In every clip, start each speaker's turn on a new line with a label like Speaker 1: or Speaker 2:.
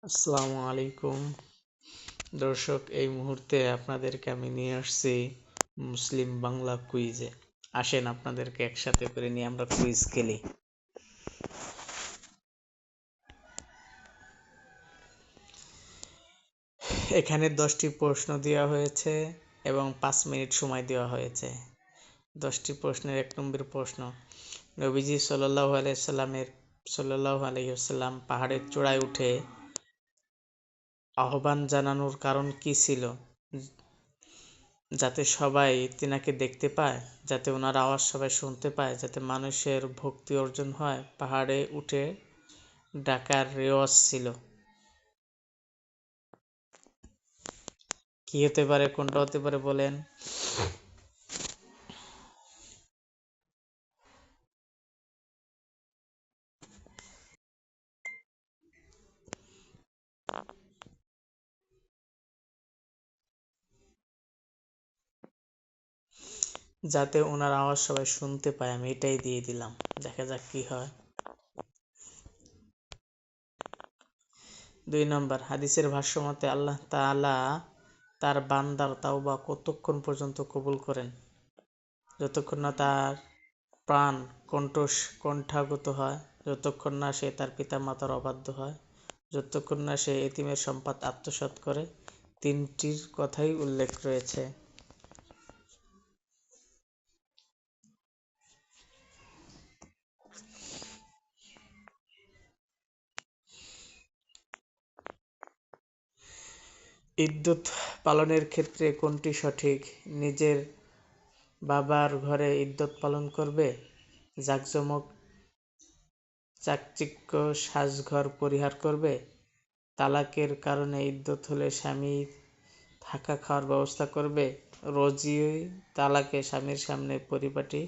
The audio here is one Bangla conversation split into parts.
Speaker 1: আসসালামু আলাইকুম দর্শক, এই মুহূর্তে আপনাদেরকে আমি নিয়ে আসছি মুসলিম বাংলা কুইজে। আসেন আপনাদেরকে একসাথে করে নিয়ে আমরা কুইজ খেলি। এখানে 10টি প্রশ্ন দেওয়া হয়েছে এবং 5 মিনিট সময় দেওয়া হয়েছে। 10টি প্রশ্নের 1 নম্বর প্রশ্ন, নবীজি সাল্লাল্লাহু আলাইহি ওয়াসাল্লাম পাহাড়ের চূড়ায় উঠে আহ্বান জানানোর কারণ কি ছিল? যাতে সবাই তিনাকে দেখতে পায়, যাতে ওনার আওয়াজ সবাই শুনতে পায়, যাতে মানুষের ভক্তি অর্জন হয়। পাহাড়ে উঠে ডাকার রেওয়াজ ছিল। কি হতে পারে, কোনটা হতে পারে বলেন? যাতে ওনার আওয়াজ সবাই শুনতে পায়, আমি এটাই দিয়ে দিলাম। দেখা যাক কি হয়। 2 নম্বর, হাদিসের ভাষ্যমতে আল্লাহ তাআলা তার বান্দার তাওবা কতক্ষণ পর্যন্ত কবুল করেন? যতক্ষণ না তার প্রাণ কণ্ঠাগত হয়, যতক্ষণ না সে তার পিতামাতার অবাধ্য হয়, যতক্ষণ না সে এতিমের সম্পদ আত্মসাৎ করে। 3টির কথাই উল্লেখ রয়েছে। ইদ্যত পালনের ক্ষেত্রে কোনটি সঠিক? নিজের বাবার ঘরে ইদ্যত পালন করবে, জাঁকজমক চাকচিক্য সাজঘর পরিহার করবে, তালাকের কারণে ইদ্যত হলে স্বামীর থাকা খাওয়ার ব্যবস্থা করবে, রোজই তালাকে স্বামীর সামনে পরিপাটি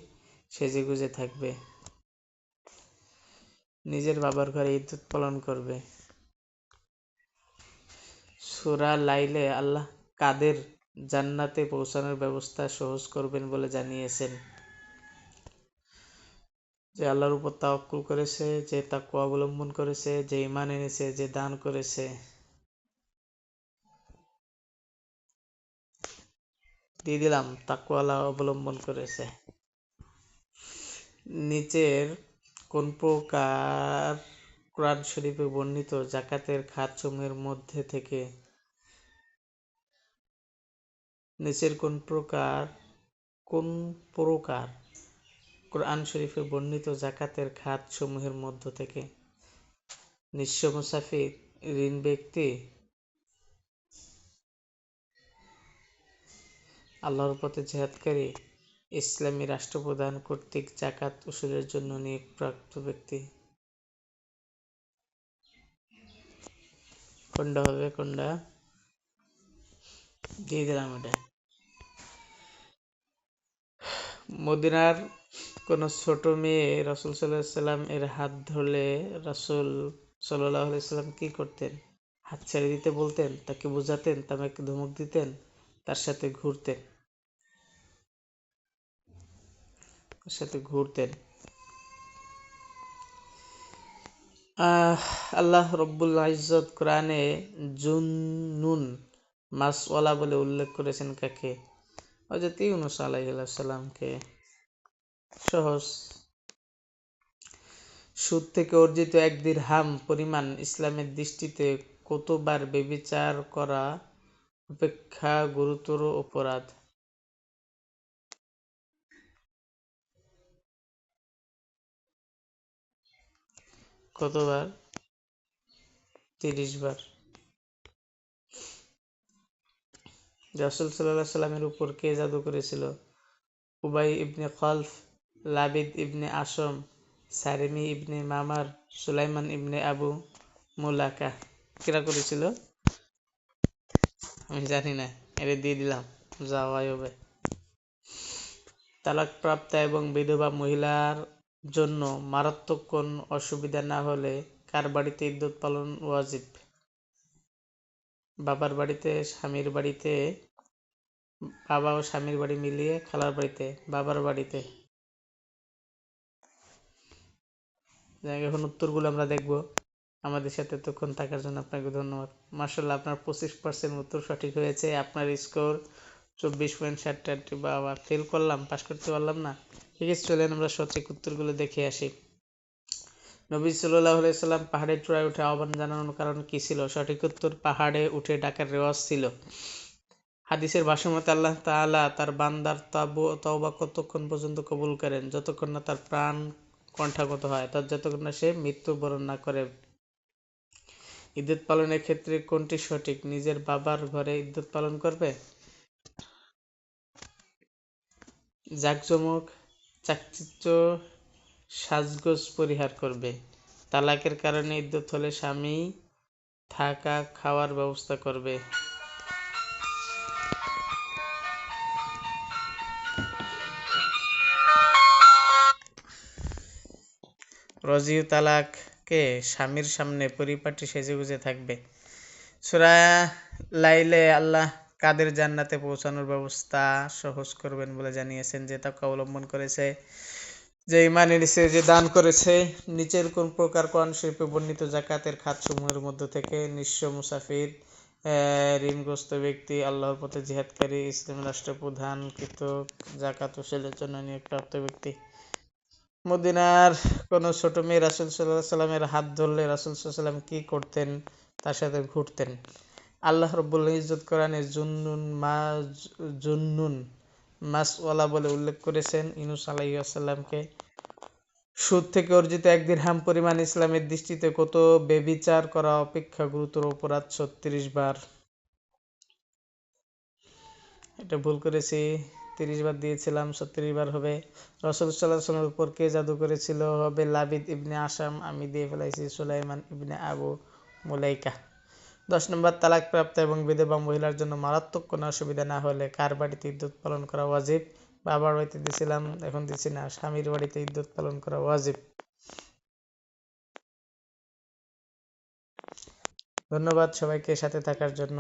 Speaker 1: সেজেগুজে থাকবে। নিজের বাবার ঘরে ইদ্যত পালন করবে। সূরা লাইলে আল্লাহ কাদের জান্নাতে পৌঁছানোর ব্যবস্থা সহজ করবেন বলে জানিয়েছেন? যে আল্লাহর উপর তাওয়াক্কুল করেছে, যে তাকওয়া অবলম্বন করেছে, যে ঈমান এনেছে, যে দান করেছে। দিয়ে দিলাম, তাকওয়া অবলম্বন করেছে। নিচের কোন প্রকার কোরআন শরীফে বর্ণিত যাকাতের খাতসমূহের মধ্যে থেকে নিচের কোন প্রকার কোরআন শরীফে বর্ণিত যাকাতের খাতসমূহের মধ্য থেকে? নিঃস্ব মুসাফির, ঋণ ব্যক্তি, আল্লাহর পথে জিহাদকারী, ইসলামী রাষ্ট্রপ্রধান কর্তৃক যাকাত উসুলের জন্য নিয়োগপ্রাপ্ত ব্যক্তি। কোনটা হবে, কোনটা? দিয়ে দিলাম এটা। মদিনার কোন ছোট মেয়ে রাসূল সাল্লাল্লাহু আলাইহি সাল্লাম এর হাত ধরলে রাসূল সাল্লাল্লাহু আলাইহি সাল্লাম কি করতেন? হাত ছেড়ে দিতে বলতেন, তাকে বোঝাতেন, তাকে ধমক দিতেন, তার সাথে ঘুরতেন। আল্লাহ রব্বুল ইজ্জত কোরআনে জুন্নুন মাসওয়ালা বলে উল্লেখ করেছেন কাকে? হযরত ইউনূস আলাইহিস সালামকে। সহজ। সুদ থেকে অর্জিত 1 দিরহাম পরিমাণ ইসলামের দৃষ্টিতে কতবার ব্যভিচার করা অপেক্ষা গুরুতর অপরাধ? কতবার? 30 বার। রাসূল সাল্লাল্লাহু আলাইহি সাল্লামের উপর কে জাদু করেছিল? উবাই ইবনে খলফ, লাবিদ ইবনে আসম, সারিমি ইবনে মামার, সুলাইমান ইবনে আবু মুলাকা। কেরা করেছিল? আমি জানি না, এটা দিয়ে দিলাম, যাওয়াই হবে। তালাকপ্রাপ্তা এবং বিধবা মহিলার জন্য মারাত্মক কোন অসুবিধা না হলে কার বাড়িতে ইদ্যত পালন ওয়াজিব? বাবার বাড়িতে, স্বামীর বাড়িতে, বাবা ও স্বামীর বাড়ি মিলিয়ে, খালার বাড়িতে, বাবার বাড়িতে। এখন উত্তরগুলো আমরা দেখব। আমাদের সাথে এতক্ষণ থাকার জন্য আপনাকে ধন্যবাদ। মাশাআল্লাহ, আপনার 25% উত্তর সঠিক হয়েছে। আপনার স্কোর 24.7। বাবা, ফেল করলাম, পাস করতে পারলাম না। ঠিক আছে, চলেন আমরা সঠিক উত্তরগুলো দেখে আসি। নবী সাল্লাল্লাহু আলাইহি সাল্লাম পাহাড়ের চূড়ায় উঠে আহ্বান জানানোর কারণ কি ছিল? সঠিক উত্তর, পাহাড়ে উঠে ডাকার রেওয়াজ ছিল। হাদিসের ভাষ্যমতে আল্লাহ তাআলা তার বান্দার তওবা কতক্ষণ পর্যন্ত কবুল করেন? যতক্ষণ না তার প্রাণ কণ্ঠাগত হয়, অর্থাৎ যতক্ষণ না সে মৃত্যুবরণ না করে। ইদ্যত পালনের ক্ষেত্রে কোনটি সঠিক? নিজের বাবার ঘরে ইদ্যত পালন করবে? জাঁকজমক, চাকচিক্য, সাজগোজ পরিহার করবে। তালাকের কারণে ইদ্যত হলে স্বামী থাকা খাওয়ার ব্যবস্থা করবে। রজিউ তালাককে স্বামীর সামনে পরিপাটি সেজেগুজে থাকবে। সূরা লাইলে আল্লাহ কাদের জান্নাতে পৌঁছানোর ব্যবস্থা সহজ করবেন বলে জানিয়েছেন? যে তাকে অবলম্বন করেছে, যে ঈমান এনেছে, যে দান করেছে। নিচের কোন প্রকার কোরআন শরীফে বর্ণিত জাকাতের খাতসমূহের মধ্য থেকে নিঃস্ব, মুসাফির, ঋণগ্রস্ত ব্যক্তি, আল্লাহর পথে জিহাদকারী, ইসলামী রাষ্ট্রপ্রধান, কৃতক, জাকাত ওসিলের জন্য নিয়োগপ্রাপ্ত ব্যক্তি? মদিনার কোন ছোট মেয়ে রাসূল সাল্লাল্লাহু আলাইহি সাল্লামের হাত ধরলে রাসূল সাল্লাল্লাহু আলাইহি সাল্লাম কি করতেন? তার সাথে ঘুরতেন। আল্লাহ রাব্বুল ইজ্জত কোরআনে জুন্নুন মাসওয়ালা বলে উল্লেখ করেছেন ইউনূস আলাইহিস সালামকে। সুদ থেকে অর্জিত 1 দিরহাম পরিমাণ ইসলামের দৃষ্টিতে কত? ব্যভিচার করা অপেক্ষা গুরুতর অপরাধ 36 বার। এটা ভুল করেছি, 30 বার দিয়েছিলাম, 36 বার হবে। রাসূল সাল্লাল্লাহু আলাইহি ওয়াসাল্লামের উপর কে জাদু করেছিল? হবে লাবিদ ইবনে আসাম, আমি দিয়ে ফেলাইছি সুলাইমান ইবনে আবু মুলাইকা। 10 নম্বর, তালাকপ্রাপ্ত এবং বিধবা মহিলার জন্য মারাত্মক কোনো অসুবিধা না হলে কার বাড়িতে ইদ্যত পালন করা ওয়াজিব? বাবার বাড়িতে দিয়েছিলাম, এখন দিচ্ছি না। স্বামীর বাড়িতে ইদ্যত পালন করা ওয়াজিব। ধন্যবাদ সবাইকে সাথে থাকার জন্য।